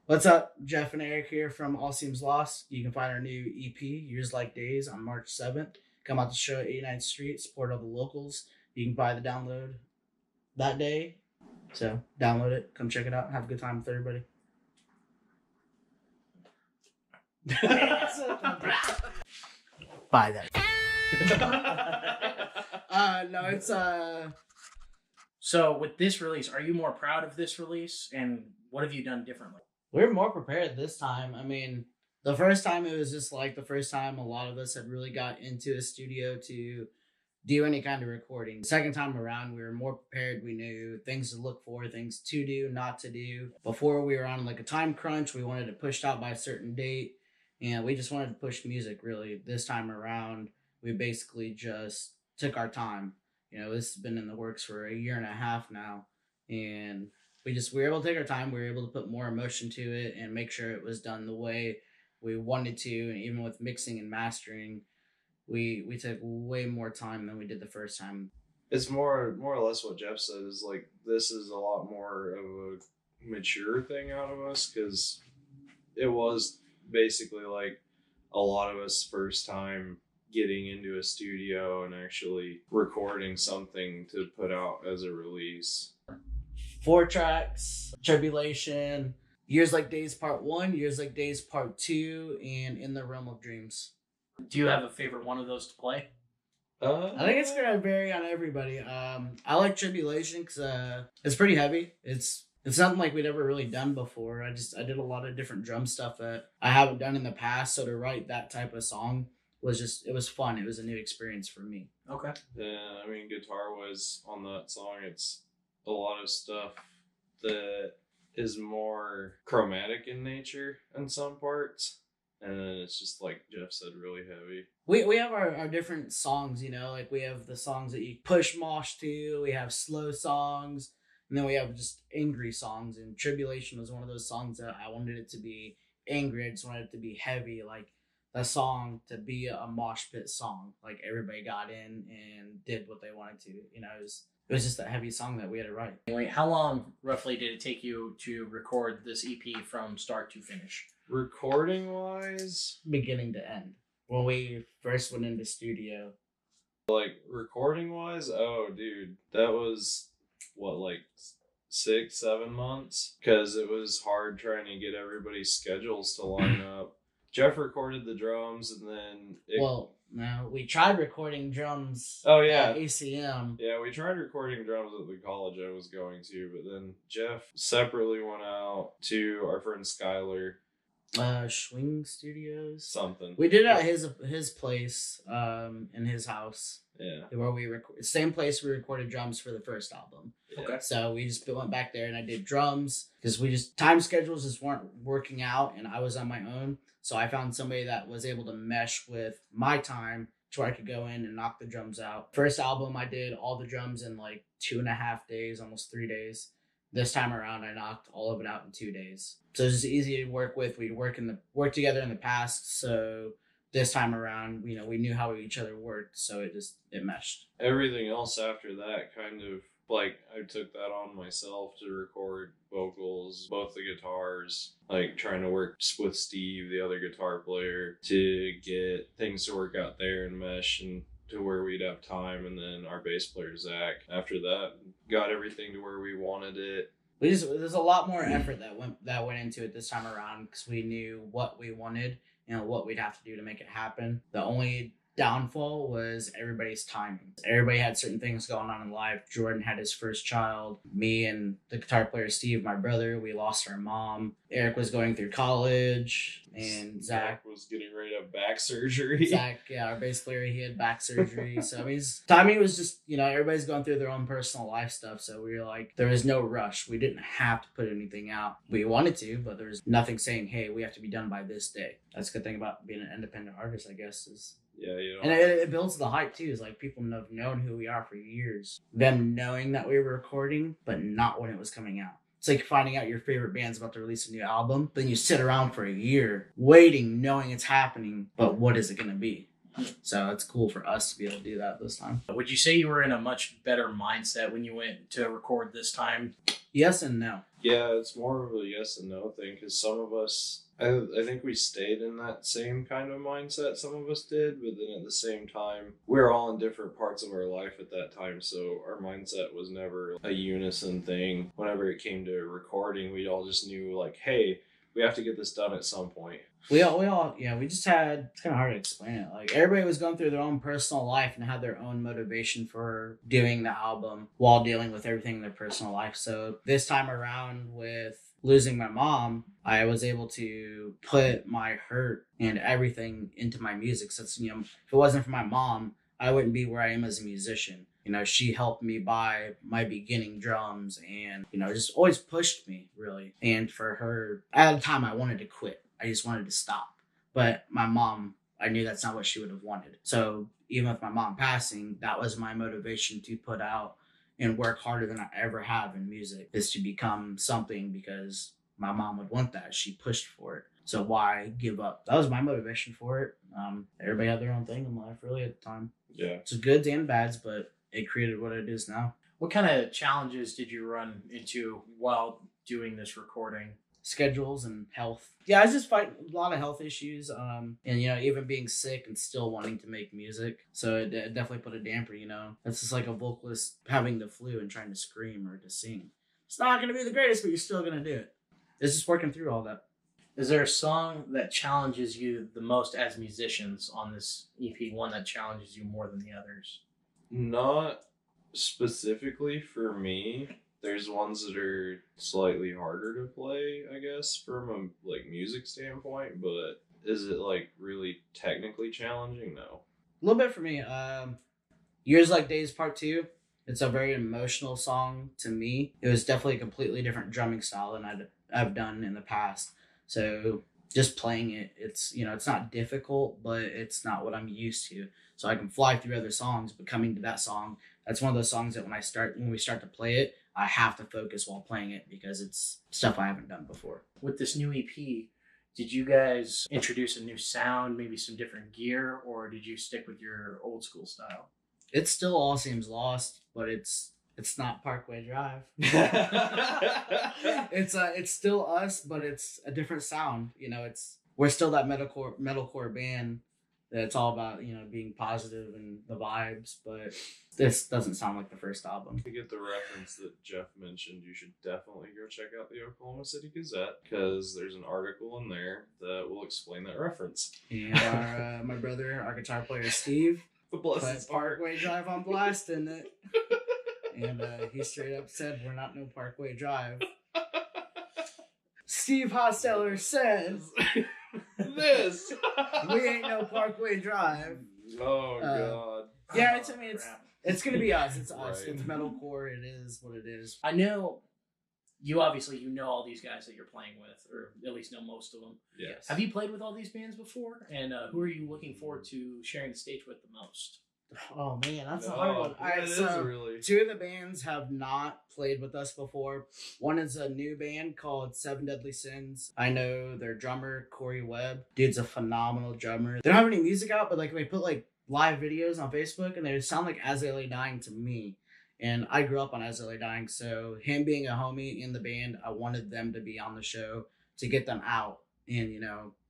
What's up? Geoff and Eric here from All Seems Lost. You can find our new EP, Years Like Days, on March 7th. Come out to the show at 89th Street, support all the locals. You can buy the download that day. So download it, come check it out, have a good time with everybody. Buy that. No, it's So with this release, are you more proud of this release, and what have you done differently? We're more prepared this time. I mean, the first time it was just like the first time a lot of us had really got into a studio to do any kind of recording. The second time around, we were more prepared. We knew things to look for, things to do, not to do. Before, we were on like a time crunch. We wanted it pushed out by a certain date, and we just wanted to push music, really. This time around, we basically just took our time. You know, this has been in the works for a year and a half now, and we were able to take our time. We were able to put more emotion to it and make sure it was done the way we wanted to. And even with mixing and mastering, we took way more time than we did the first time. It's more or less what Geoff said, is like, this is a lot more of a mature thing out of us, because it was basically like a lot of us first time getting into a studio and actually recording something to put out as a release. 4 tracks: Tribulation, Years Like Days Part 1, Years Like Days Part 2, and In the Realm of Dreams. Do you have a favorite one of those to play? I think it's gonna vary on everybody. I like Tribulation because it's pretty heavy. It's something like we'd ever really done before. I did a lot of different drum stuff that I haven't done in the past, so to write that type of song it was fun. It was a new experience for me. Okay. Yeah, I mean, guitar-wise on that song, it's a lot of stuff that is more chromatic in nature in some parts, and then it's just, like Geoff said, really heavy. We have our different songs, you know, like we have the songs that you push mosh to, we have slow songs, and then we have just angry songs, and Tribulation was one of those songs that I wanted it to be angry. I just wanted it to be heavy, like a song to be a mosh pit song. Like everybody got in and did what they wanted to, you know. It was just a heavy song that we had to write. Anyway, how long roughly did it take you to record this EP from start to finish? Recording wise, Beginning to end. When we first went into studio. recording wise, oh dude, that was what, like 6-7 months, because it was hard trying to get everybody's schedules to line up. Geoff recorded the drums, and then no, we tried recording drums. Oh yeah, at ACM. Yeah, we tried recording drums at the college I was going to, but then Geoff separately went out to our friend Skylar. Swing Studios. Something. We did it at his place, in his house. Yeah. Where we same place we recorded drums for the first album. Yeah. Okay. So we just went back there and I did drums because time schedules just weren't working out and I was on my own. So I found somebody that was able to mesh with my time to where I could go in and knock the drums out. First album, I did all the drums in like 2.5 days, almost 3 days. This time around, I knocked all of it out in 2 days. So it's just easy to work with. We'd worked together in the past, so this time around, you know, we knew how each other worked, so it meshed. Everything else after that, kind of like, I took that on myself to record vocals, both the guitars, like trying to work with Steve, the other guitar player, to get things to work out there and mesh and to where we'd have time. And then our bass player, Zach, after that, got everything to where we wanted it. There's a lot more effort that went into it this time around because we knew what we wanted and what we'd have to do to make it happen. The only downfall was everybody's timing. Everybody had certain things going on in life. Jordan had his first child. Me and the guitar player Steve, my brother, we lost our mom. Eric was going through college, and Zach was getting ready to have back surgery. Zach, yeah, our bass player, he had back surgery. So I mean, timing was just, you know, everybody's going through their own personal life stuff. So we were like, there was no rush. We didn't have to put anything out. We wanted to, but there was nothing saying, hey, we have to be done by this day. That's a good thing about being an independent artist, I guess, is. Yeah, you know. And it builds the hype too. Is like people have known who we are for years. Them knowing that we were recording, but not when it was coming out. It's like finding out your favorite band's about to release a new album, then you sit around for a year waiting, knowing it's happening, but what is it going to be? So it's cool for us to be able to do that this time. Would you say you were in a much better mindset when you went to record this time? Yes and no. Yeah, it's more of a yes and no thing because some of us, I think we stayed in that same kind of mindset. Some of us did, but then at the same time, we're all in different parts of our life at that time. So our mindset was never a unison thing. Whenever it came to recording, we all just knew like, hey, we have to get this done at some point. We all, yeah, we just had, it's kind of hard to explain it. Like, everybody was going through their own personal life and had their own motivation for doing the album while dealing with everything in their personal life. So this time around with losing my mom, I was able to put my hurt and everything into my music. So it's, if it wasn't for my mom, I wouldn't be where I am as a musician. She helped me buy my beginning drums and, just always pushed me, really. And for her, at a time I wanted to quit. I just wanted to stop. But my mom, I knew that's not what she would have wanted. So even with my mom passing, that was my motivation to put out and work harder than I ever have in music, is to become something, because my mom would want that. She pushed for it. So why give up? That was my motivation for it. Everybody had their own thing in life, really, at the time. Yeah. It's goods and bads, but it created what it is now. What kind of challenges did you run into while doing this recording? Schedules and health. Yeah, I just fight a lot of health issues. And even being sick and still wanting to make music. So it definitely put a damper, It's just like a vocalist having the flu and trying to scream or to sing. It's not going to be the greatest, but you're still going to do it. It's just working through all that. Is there a song that challenges you the most as musicians on this EP? One that challenges you more than the others? Not specifically for me. There's ones that are slightly harder to play, I guess, from a music standpoint, but is it really technically challenging? No. A little bit for me. Years Like Days Part 2. It's a very emotional song to me. It was definitely a completely different drumming style than I've done in the past. So just playing it, it's not difficult, but it's not what I'm used to. So I can fly through other songs, but coming to that song, that's one of those songs that when we start to play it, I have to focus while playing it because it's stuff I haven't done before. With this new EP, did you guys introduce a new sound, maybe some different gear, or did you stick with your old school style? It still all seems lost, but it's not Parkway Drive. It's still us, but it's a different sound. We're still that metalcore band that's all about being positive and the vibes, but this doesn't sound like the first album. To get the reference that Geoff mentioned, you should definitely go check out the Oklahoma City Gazette because there's an article in there that will explain that reference. And my brother, our guitar player Steve, the put Parkway Drive on blast in it. And he straight up said, "We're not no Parkway Drive." Steve Hosteller says, "This we ain't no Parkway Drive." Oh God! Yeah, it's gonna be us. It's us. Right. It's metalcore. It is what it is. I know you obviously know all these guys that you're playing with, or at least know most of them. Yes. Have you played with all these bands before? And who are you looking forward to sharing the stage with the most? Oh man, that's a hard one. All right, so really... two of the bands have not played with us before. One is a new band called Seven Deadly Sins. I know their drummer, Corey Webb. Dude's a phenomenal drummer. They don't have any music out, but they put live videos on Facebook and they sound like As They Lay Dying to me. And I grew up on As They Lay Dying, so him being a homie in the band, I wanted them to be on the show to get them out and,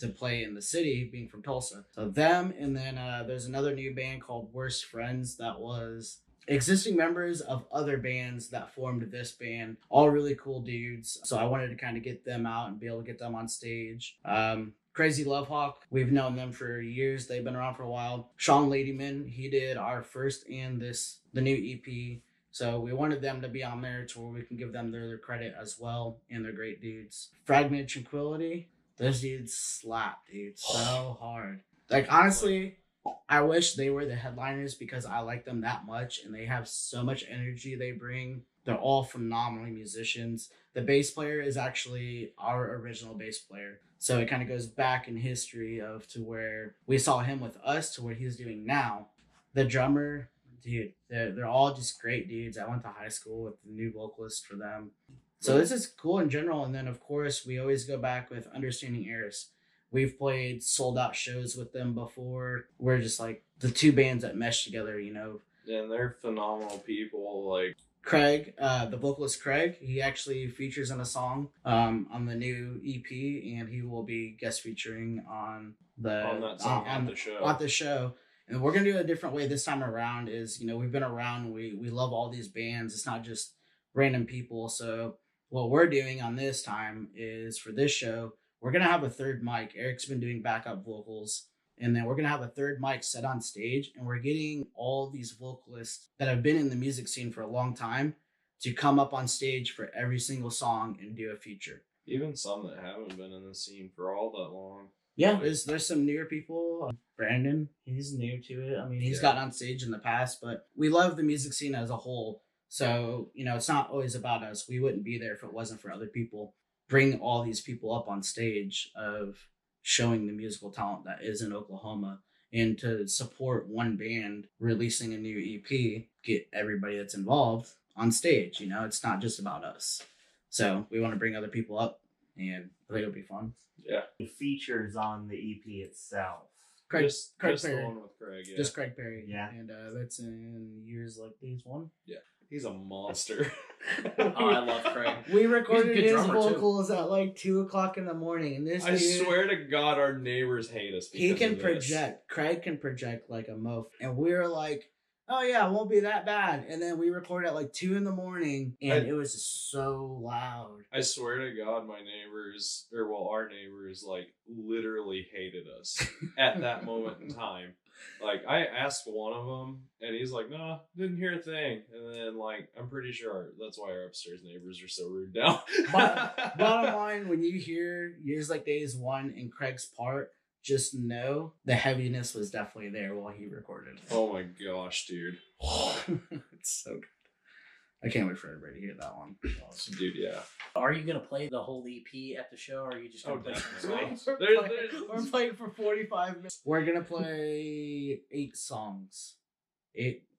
to play in the city, being from Tulsa. So them, and then there's another new band called Worst Friends that was existing members of other bands that formed this band. All really cool dudes. So I wanted to kind of get them out and be able to get them on stage. Crazy Love Hawk, we've known them for years. They've been around for a while. Sean Ladyman, he did our first and the new EP. So we wanted them to be on there to where we can give them their credit as well. And they're great dudes. Fragmented Tranquility. Those dudes slap, dude, so hard. Honestly, I wish they were the headliners because I like them that much and they have so much energy they bring. They're all phenomenal musicians. The bass player is actually our original bass player. So it kind of goes back in history to where we saw him with us to what he's doing now. The drummer, dude, they're all just great dudes. I went to high school with the new vocalist for them. So this is cool in general. And then, of course, we always go back with Understanding Eris. We've played sold out shows with them before. We're just the two bands that mesh together, And they're phenomenal people. Craig, the vocalist Craig, he actually features in a song on the new EP, and he will be guest featuring on that song on the show. On the show. And we're gonna do it a different way this time around. Is we've been around, we love all these bands. It's not just random people. So what we're doing on this time is for this show, we're gonna have a third mic. Eric's been doing backup vocals. And then we're going to have a third mic set on stage, and we're getting all these vocalists that have been in the music scene for a long time to come up on stage for every single song and do a feature. Even some that haven't been in the scene for all that long. Yeah, there's some newer people. Brandon, he's new to it. I mean, he's gotten on stage in the past, but we love the music scene as a whole. So, it's not always about us. We wouldn't be there if it wasn't for other people. Bring all these people up on stage of showing the musical talent that is in Oklahoma, and to support one band releasing a new EP, get everybody that's involved on stage. It's not just about us. So we want to bring other people up, and I think it'll be fun. Yeah. The features on the EP itself. Craig Craig Perry. the one with Craig, yeah. Just Craig Perry. Yeah. And that's in Years Like These 1. Yeah. He's a monster. Oh, I love Craig. We recorded He's a good his drummer, too. vocals at like 2:00 in the morning, and this I dude, swear to God, our neighbors hate us. he because can of this. project. Craig can project like a mofo, and we were like, "Oh yeah, it won't be that bad." And then we recorded at like 2 in the morning, and it was just so loud. I swear to God, my neighbors, our neighbors, like literally hated us at that moment in time. Like, I asked one of them, and he's like, "No, didn't hear a thing." And then, like, I'm pretty sure that's why our upstairs neighbors are so rude now. Bottom line, when you hear Years Like Days 1 and Craig's part, just know the heaviness was definitely there while he recorded. Oh my gosh, dude. It's so good. I can't wait for everybody to hear that one. Dude, yeah. Are you gonna play the whole EP at the show, or are you just gonna play some definitely. songs? We're playing for 45 minutes. We're gonna play 8 songs.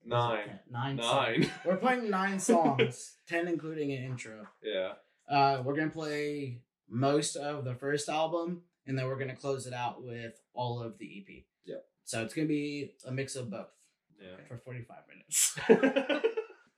9. Songs. We're playing 9 songs, 10 including an intro. Yeah. We're gonna play most of the first album, and then we're gonna close it out with all of the EP. Yep. So it's gonna be a mix of both. Yeah. For 45 minutes.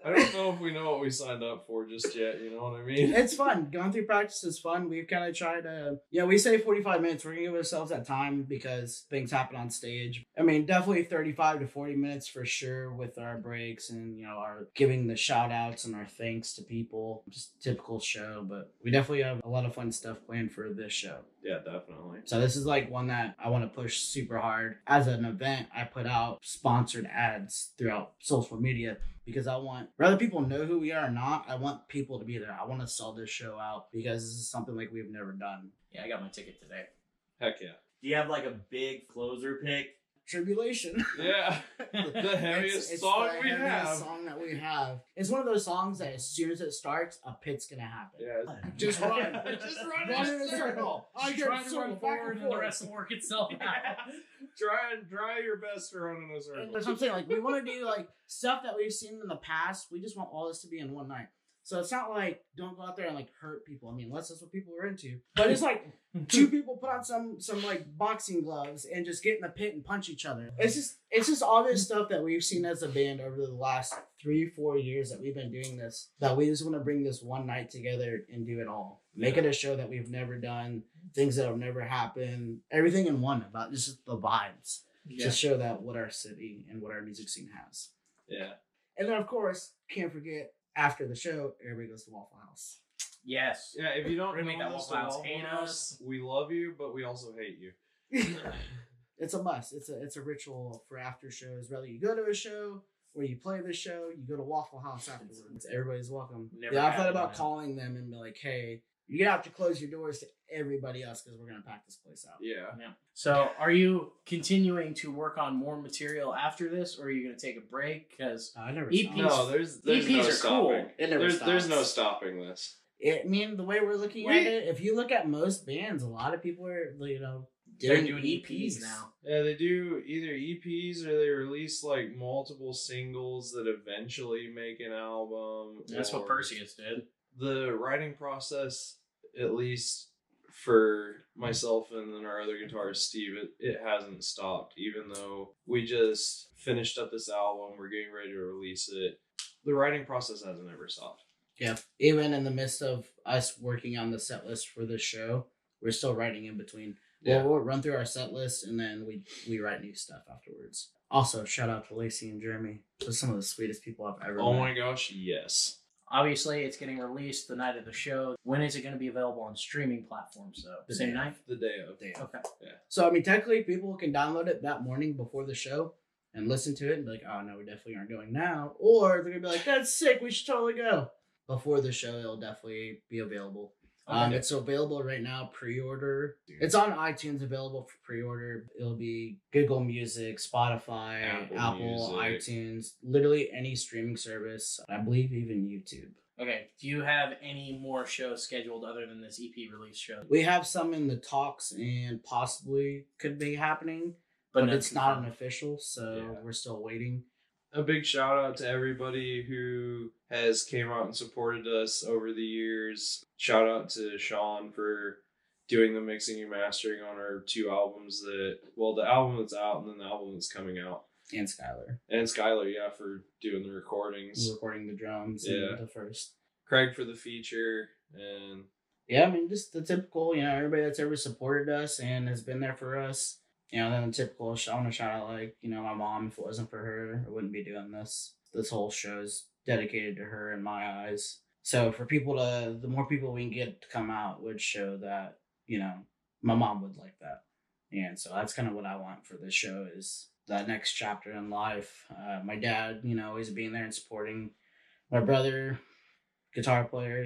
I don't know if we know what we signed up for just yet, you know what I mean? It's fun. Going through practice is fun. We've kind of tried to, we say 45 minutes. We're going to give ourselves that time because things happen on stage. I mean, definitely 35 to 40 minutes for sure with our breaks and, our giving the shout outs and our thanks to people. Just typical show, but we definitely have a lot of fun stuff planned for this show. Yeah, definitely. So this is like one that I want to push super hard. As an event, I put out sponsored ads throughout social media because I want, whether people know who we are or not, I want people to be there. I want to sell this show out because this is something like we've never done. Yeah, I got my ticket today. Heck yeah. Do you have like a big closer pick? Tribulation. Yeah. The heaviest it's song the we heaviest have. song that we have. It's one of those songs that as soon as it starts, a pit's gonna happen. Yeah. Just run. Just run in a circle. Just try to run forward and the rest will work itself out. Try your best to run in a circle. That's what I'm saying. Like, we want to do like stuff that we've seen in the past. We just want all this to be in one night. So it's not like don't go out there and like hurt people. I mean, unless that's what people are into. But it's like 2 people put on some like boxing gloves and just get in the pit and punch each other. It's just all this stuff that we've seen as a band over the last 3-4 years that we've been doing this. That we just want to bring this one night together and do it all. Make it a show that we've never done. Things that have never happened. Everything in one about just the vibes. Yeah. To show that what our city and what our music scene has. Yeah. And then of course, can't forget. After the show, everybody goes to Waffle House. Yes. Yeah, if you don't We're gonna make know that this, Waffle House Waffle hate House, us. we love you, but we also hate you. It's a must. It's a ritual for after shows. Whether you go to a show or you play the show, you go to Waffle House afterwards. Everybody's welcome. Never Yeah, I had thought about one. calling them and be like, hey, you're gonna have to close your doors to everybody else because we're gonna pack this place out. Yeah. Yeah. So, are you continuing to work on more material after this, or are you going to take a break? Because I never EPs stopped. No, there's EPs no are cool. stopping. It never There's no stops. stopping this. I mean, the way we're looking at it, if you look at most bands, a lot of people are, they're doing EPs now. Yeah, they do either EPs or they release like multiple singles that eventually make an album. That's what or- Perseus did. The writing process, at least for myself and then our other guitarist Steve, it hasn't stopped. Even though we just finished up this album, we're getting ready to release it. the writing process hasn't ever stopped. Yeah, even in the midst of us working on the set list for this show, we're still writing in between. Yeah. We'll run through our set list and then we write new stuff afterwards. Also, shout out to Lacey and Jeremy. They're some of the sweetest people I've ever Oh met. my gosh, yes. Obviously, it's getting released the night of the show. When is it going to be available on streaming platforms, though? The Same day night? The day of. They- Okay. So, I mean, technically, people can download it that morning before the show and listen to it and be like, oh, no, we definitely aren't going now. Or they're going to be like, that's sick. We should totally go. Before the show, it'll definitely be available. Okay. It's available right now, pre-order. It's on iTunes, available for pre-order. It'll be Google Music, Spotify, Apple Music. iTunes, literally any streaming service. I believe even YouTube. Okay. Do you have any more shows scheduled other than this EP release show? We have some in the talks and possibly could be happening, but none it's not an confirmed. official, so Yeah. we're still waiting. A big shout out to everybody who has came out and supported us over the years. Shout out to Sean for doing the mixing and mastering on our 2 albums the album that's out and then the album that's coming out. And Skylar. And Skylar, yeah, for doing the recordings. Recording the drums Yeah. and the first. Craig for the feature, and Yeah, I mean, just the typical, everybody that's ever supported us and has been there for us. Then the typical, I want to shout out, my mom. If it wasn't for her, I wouldn't be doing this. This whole show's dedicated to her in my eyes. So for the more people we can get to come out would show that, my mom would like that. And so that's kind of what I want for this show is that next chapter in life. My dad, always being there and supporting my brother, guitar player,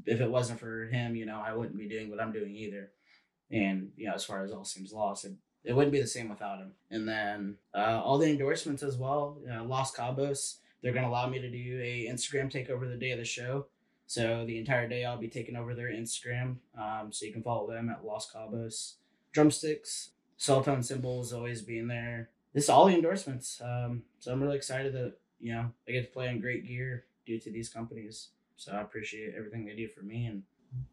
if it wasn't for him, I wouldn't be doing what I'm doing either. And, as far as All Seems Lost, it wouldn't be the same without him. And then all the endorsements as well. Los Cabos, they're going to allow me to do a Instagram takeover the day of the show. So the entire day I'll be taking over their Instagram. So you can follow them at Los Cabos. Drumsticks, Celltone Cymbals always being there. This is all the endorsements. So I'm really excited that, I get to play in great gear due to these companies. So I appreciate everything they do for me and,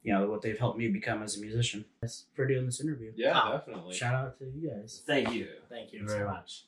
what they've helped me become as a musician. Thanks for doing this interview. yeah, Wow. definitely. Shout out to you guys. Thank you. Yeah. Thank you Thank you very much.